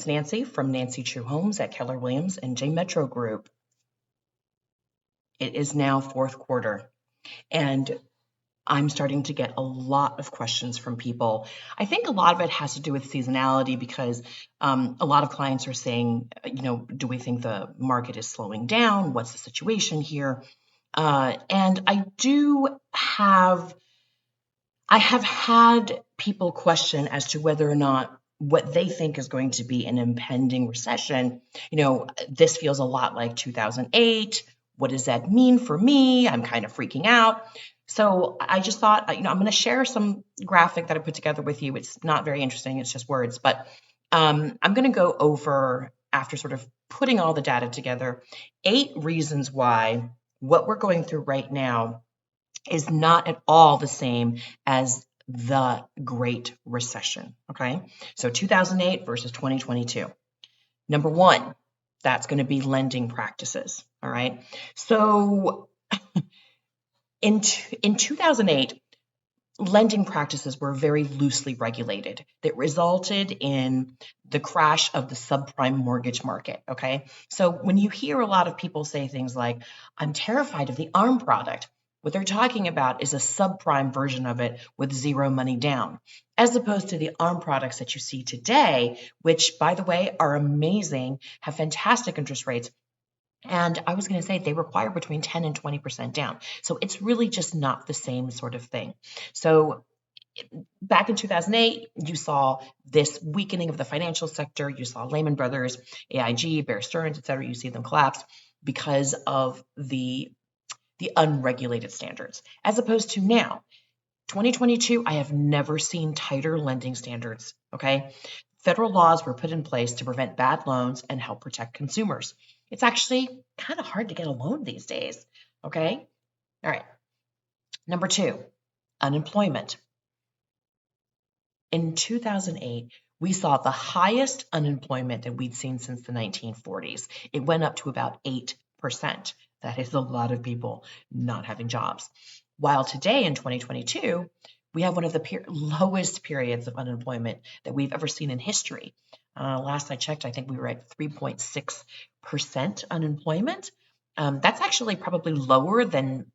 it's Nancy from Nancy True Homes at Keller Williams and J Metro Group. It is now fourth quarter, and I'm starting to get a lot of questions from people. I think a lot of it has to do with seasonality because a lot of clients are saying, do we think the market is slowing down? What's the situation here? And I have had people question as to whether or not what they think is going to be an impending recession. This feels a lot like 2008. What does that mean for me? I'm kind of freaking out. So I just thought, I'm going to share some graphic that I put together with you. It's not very interesting. It's just words, but I'm going to go over, after sort of putting all the data together, 8 reasons why what we're going through right now is not at all the same as the Great Recession, okay? So 2008 versus 2022. Number 1, that's going to be lending practices, all right? So in 2008, lending practices were very loosely regulated. That resulted in the crash of the subprime mortgage market, okay? So when you hear a lot of people say things like, I'm terrified of the ARM product, what they're talking about is a subprime version of it with zero money down, as opposed to the ARM products that you see today, which, by the way, are amazing, have fantastic interest rates. And I was going to say they require between 10 and 20% down. So it's really just not the same sort of thing. So back in 2008, you saw this weakening of the financial sector. You saw Lehman Brothers, AIG, Bear Stearns, et cetera. You see them collapse because of the unregulated standards, as opposed to now, 2022, I have never seen tighter lending standards, okay? Federal laws were put in place to prevent bad loans and help protect consumers. It's actually kind of hard to get a loan these days, okay? All right. Number 2, unemployment. In 2008, we saw the highest unemployment that we'd seen since the 1940s. It went up to about 8%. That is a lot of people not having jobs. While today in 2022, we have one of the lowest periods of unemployment that we've ever seen in history. Last I checked, I think we were at 3.6% unemployment. That's actually probably lower than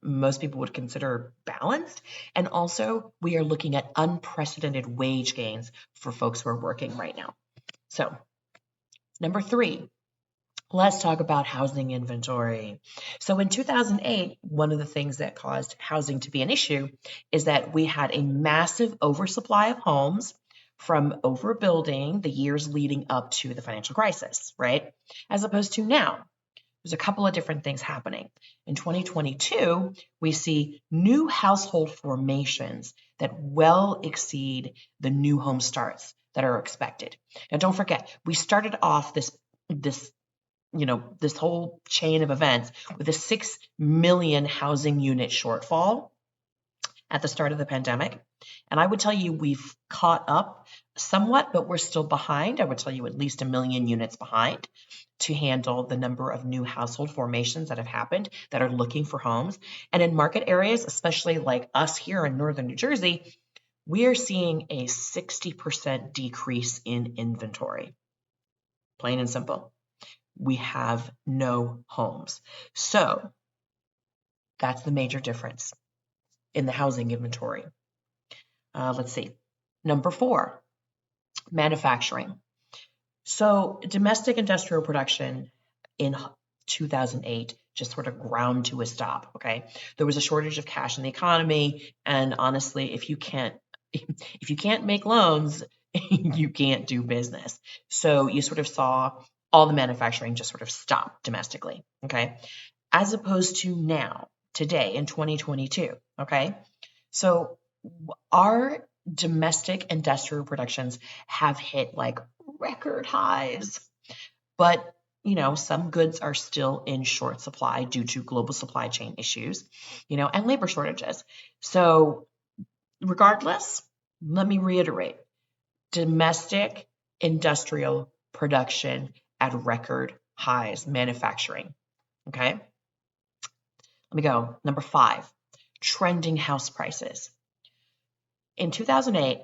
most people would consider balanced. And also, we are looking at unprecedented wage gains for folks who are working right now. So, number 3. Let's talk about housing inventory. So in 2008, one of the things that caused housing to be an issue is that we had a massive oversupply of homes from overbuilding the years leading up to the financial crisis, right? As opposed to now, there's a couple of different things happening. In 2022, we see new household formations that well exceed the new home starts that are expected. Now, don't forget, we started off this whole chain of events with a 6 million housing unit shortfall at the start of the pandemic. And I would tell you we've caught up somewhat, but we're still behind. I would tell you at least 1 million units behind to handle the number of new household formations that have happened that are looking for homes. And in market areas, especially like us here in northern New Jersey, we are seeing a 60% decrease in inventory. Plain and simple. We have no homes. So that's the major difference in the housing inventory. Let's see. Number 4, manufacturing. So domestic industrial production in 2008 just sort of ground to a stop, okay? There was a shortage of cash in the economy, and honestly, if you can't make loans, you can't do business. So you sort of saw all the manufacturing just sort of stop domestically, okay? As opposed to now, today in 2022, okay? So our domestic industrial productions have hit like record highs, but some goods are still in short supply due to global supply chain issues, and labor shortages. So regardless, let me reiterate, domestic industrial production at record highs, manufacturing, okay? Let me go. Number 5, trending house prices. In 2008,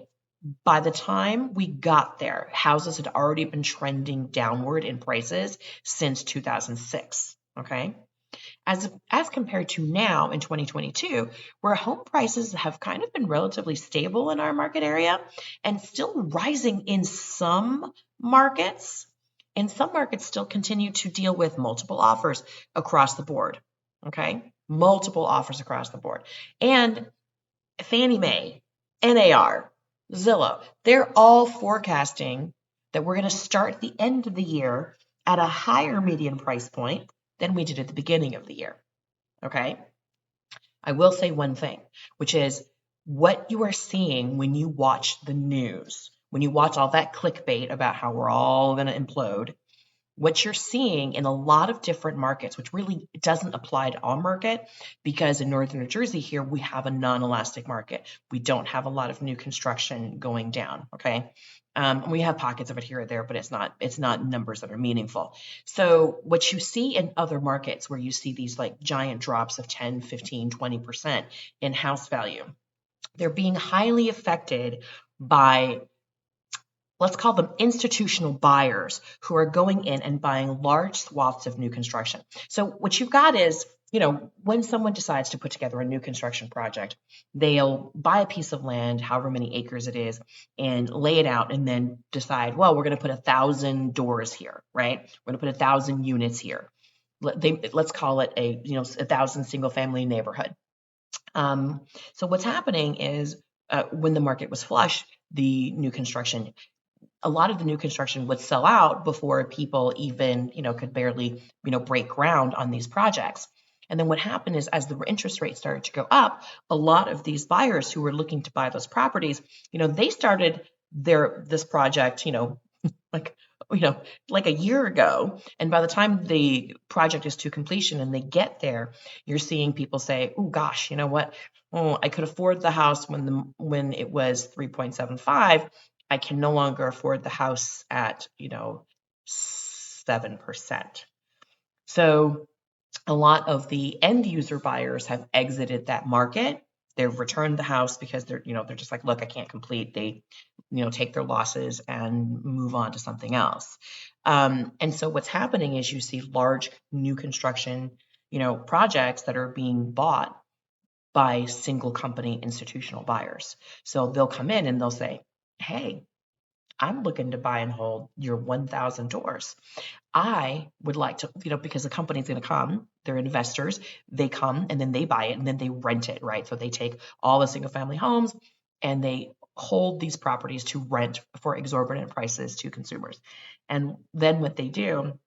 By the time we got there, houses had already been trending downward in prices since 2006. Okay. As compared to now in 2022, where home prices have kind of been relatively stable in our market area and still rising in some markets, and some markets still continue to deal with multiple offers across the board. Okay. Multiple offers across the board. And Fannie Mae, NAR, Zillow, they're all forecasting that we're going to start the end of the year at a higher median price point than we did at the beginning of the year. Okay. I will say one thing, which is what you are seeing when you watch the news, when you watch all that clickbait about how we're all going to implode, what you're seeing in a lot of different markets, which really doesn't apply to our market, because in Northern New Jersey here, we have a non-elastic market. We don't have a lot of new construction going down, okay? We have pockets of it here or there, but it's not numbers that are meaningful. So what you see in other markets where you see these like giant drops of 10, 15, 20% in house value, they're being highly affected by, let's call them institutional buyers, who are going in and buying large swaths of new construction. So what you've got is, when someone decides to put together a new construction project, they'll buy a piece of land, however many acres it is, and lay it out and then decide, well, we're going to put 1,000 doors here, right? We're going to put 1,000 units here. Let's call it a 1,000 single family neighborhood. So what's happening is, when the market was flush, a lot of the new construction would sell out before people even, could barely, break ground on these projects. And then what happened is, as the interest rates started to go up, a lot of these buyers who were looking to buy those properties, they started this project, like, like a year ago. And by the time the project is to completion and they get there, you're seeing people say, oh gosh, you know what? Oh, I could afford the house when it was 3.75. I can no longer afford the house at, 7%. So a lot of the end user buyers have exited that market. They've returned the house because they're just like, look, I can't complete. They, take their losses and move on to something else. And so what's happening is you see large new construction, projects that are being bought by single company institutional buyers. So they'll come in and they'll say, hey, I'm looking to buy and hold your 1,000 doors. I would like to, because the company's going to come, they're investors, they come and then they buy it and then they rent it, right? So they take all the single family homes and they hold these properties to rent for exorbitant prices to consumers. And then what they do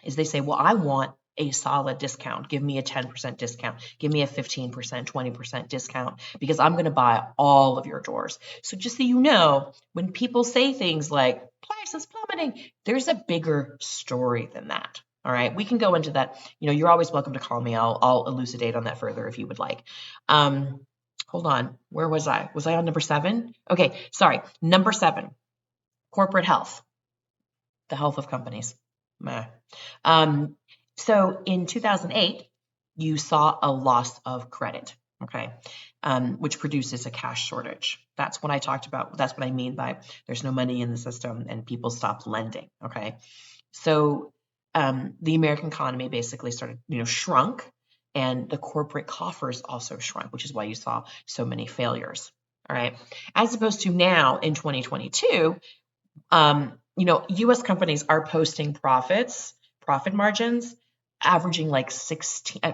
is they say, well, I want a solid discount. Give me a 10% discount. Give me a 15%, 20% discount, because I'm going to buy all of your doors. So just so you know, when people say things like prices plummeting, there's a bigger story than that. All right. We can go into that. You're always welcome to call me. I'll elucidate on that further if you would like. Hold on. Where was I? Was I on number 7? Okay. Sorry. Number 7, corporate health, the health of companies. So in 2008, you saw a loss of credit, okay, which produces a cash shortage. That's what I talked about. That's what I mean by there's no money in the system and people stopped lending, okay? So the American economy basically started, shrunk, and the corporate coffers also shrunk, which is why you saw so many failures, all right? As opposed to now in 2022, U.S. companies are posting profit margins averaging like 16%,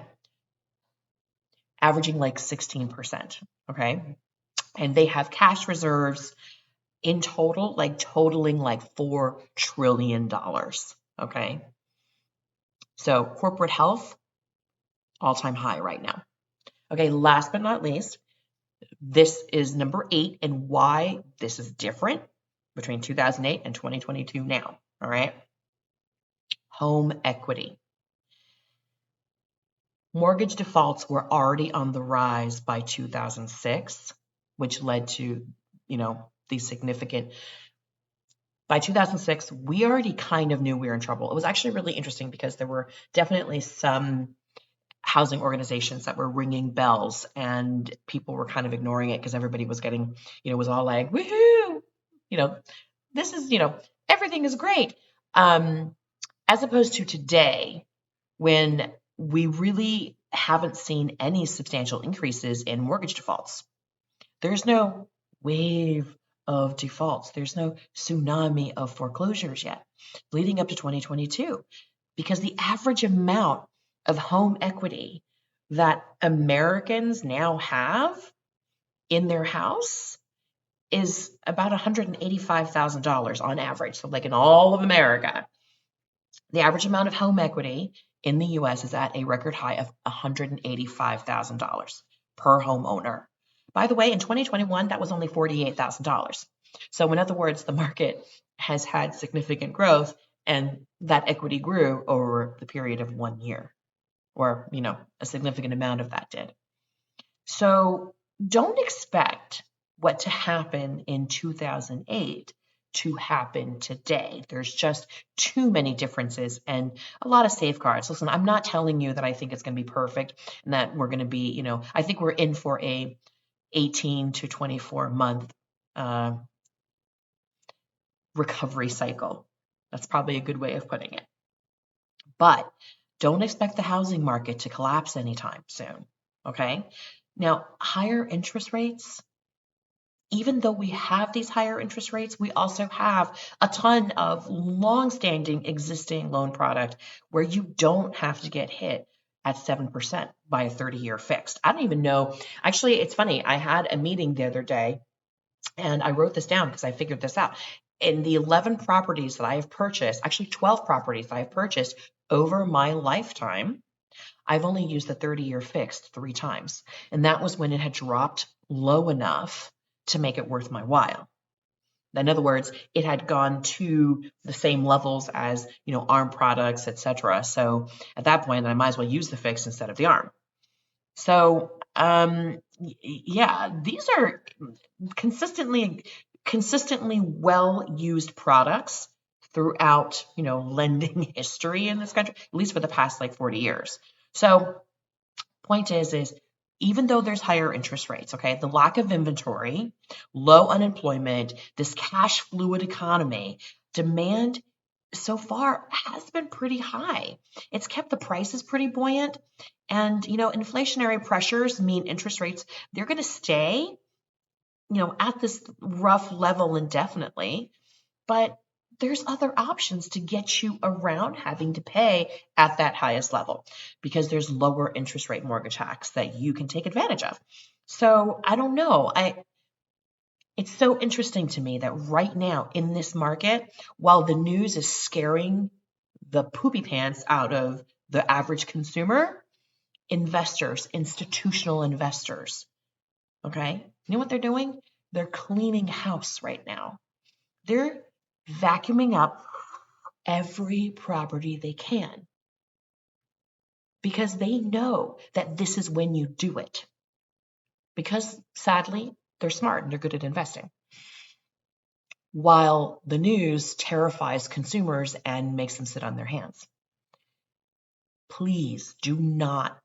okay? And they have cash reserves in total, totaling like $4 trillion, okay? So corporate health, all-time high right now. Okay, last but not least, this is number 8, and why this is different between 2008 and 2022 now, all right? Home equity. Mortgage defaults were already on the rise by 2006, which led to, these significant. By 2006, we already kind of knew we were in trouble. It was actually really interesting because there were definitely some housing organizations that were ringing bells and people were kind of ignoring it because everybody was getting, was all like, woohoo, this is, everything is great. As opposed to today, when we really haven't seen any substantial increases in mortgage defaults. There's no wave of defaults. There's no tsunami of foreclosures yet, leading up to 2022, because the average amount of home equity that Americans now have in their house is about $185,000 on average. So, like in all of America, the average amount of home equity in the US is at a record high of $185,000 per homeowner. By the way, in 2021, that was only $48,000. So, in other words, the market has had significant growth, and that equity grew over the period of 1 year, or, a significant amount of that did. So, don't expect what to happen in 2008 to happen today. There's just too many differences and a lot of safeguards. Listen, I'm not telling you that I think it's going to be perfect and that we're going to be, I think we're in for a 18 to 24 month recovery cycle. That's probably a good way of putting it. But don't expect the housing market to collapse anytime soon. Okay? Now, higher interest rates, even though we have these higher interest rates, we also have a ton of long-standing existing loan product where you don't have to get hit at 7% by a 30-year fixed. I don't even know. Actually, it's funny. I had a meeting the other day, and I wrote this down because I figured this out. In the 11 properties that I have purchased, actually 12 properties that I have purchased over my lifetime, I've only used the 30-year fixed 3 times. And that was when it had dropped low enough to make it worth my while. In other words, it had gone to the same levels as, ARM products, etc. So at that point, I might as well use the fixed instead of the ARM. So, yeah, these are consistently well-used products throughout, lending history in this country, at least for the past 40 years. So point is even though there's higher interest rates, okay, the lack of inventory, low unemployment, this cash fluid economy, demand so far has been pretty high. It's kept the prices pretty buoyant. And, inflationary pressures mean interest rates, they're going to stay, at this rough level indefinitely. But there's other options to get you around having to pay at that highest level because there's lower interest rate mortgage hacks that you can take advantage of. So I don't know. It's so interesting to me that right now in this market, while the news is scaring the poopy pants out of the average consumer, investors, institutional investors, okay, you know what they're doing? They're cleaning house right now. They're vacuuming up every property they can because they know that this is when you do it. Because sadly, they're smart and they're good at investing. While the news terrifies consumers and makes them sit on their hands. Please do not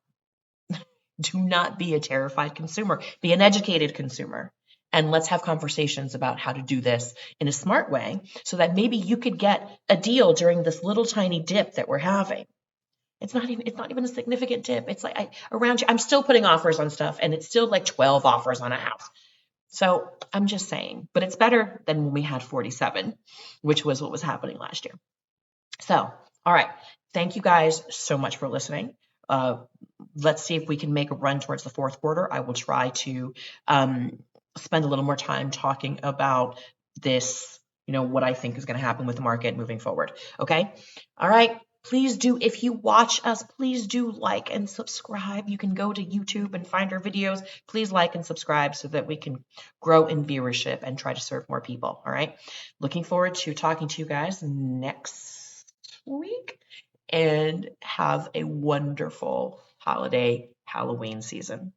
be a terrified consumer. Be an educated consumer. And let's have conversations about how to do this in a smart way so that maybe you could get a deal during this little tiny dip that we're having. It's not even a significant dip. It's like I'm still putting offers on stuff and it's still like 12 offers on a house. So I'm just saying, but it's better than when we had 47, which was what was happening last year. So, all right. Thank you guys so much for listening. Let's see if we can make a run towards the fourth quarter. I will try to spend a little more time talking about this, what I think is going to happen with the market moving forward. Okay. All right. Please do, if you watch us, please do like and subscribe. You can go to YouTube and find our videos. Please like and subscribe so that we can grow in viewership and try to serve more people. All right. Looking forward to talking to you guys next week and have a wonderful holiday Halloween season.